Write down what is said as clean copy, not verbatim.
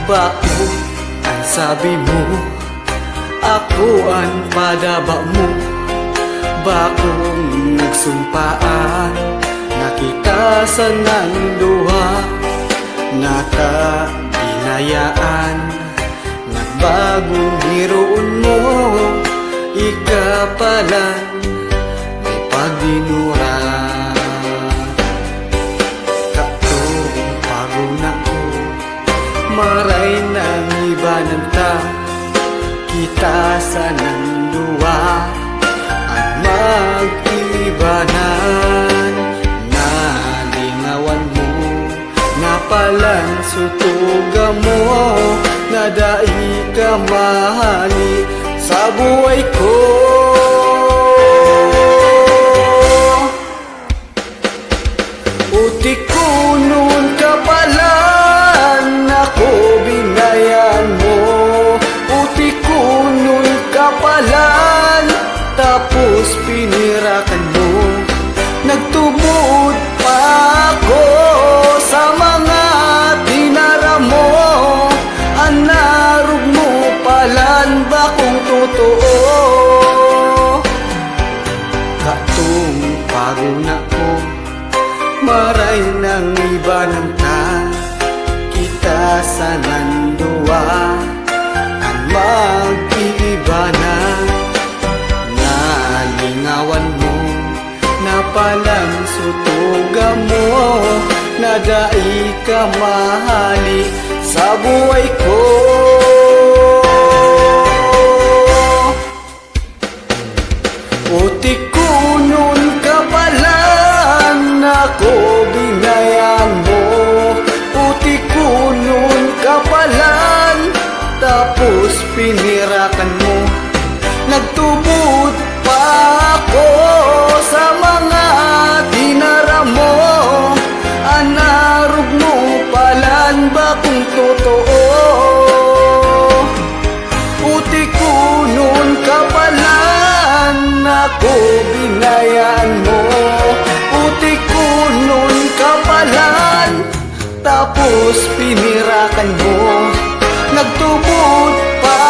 Bakit ang sabi mo ako ang padaba mo? Bakong nagsumpaan nakikasan ng duha, nakainayaan nagbagong hiroon mo. Ikapalan may pagdinura. Katong paguna ko maray nang ibanan ta, kita sa nandua ang mag-ibanan. Nalingawan mo napalan sutuga mo, nadai ka mahali sa buhay ko. Utik ko nun kapalan ako binayan mo. Utik ko nun kapalan tapos pinirakan mo. Nagtubod pa ako sa mga dinara mo. Anarog mo palan ba kung totoo? Katong paguna ko maray nang ibanan ta, kita sa nandua ang mag-iibanan. Nalingawan mo napalang sutuga mo, nadai ka mahali sa buhay ko. Utik ko nun kapalan ako binayan mo. Utik ko nun kapalan tapos pinirakan mo. Nagtubod pa ako sa mga dinara mo. Anarog mo palan ba kung totoo? Utik ko nun kapalan ako binayan mo. Utik ko nun kapalan tapos pinirakan mo. Nagtubod pa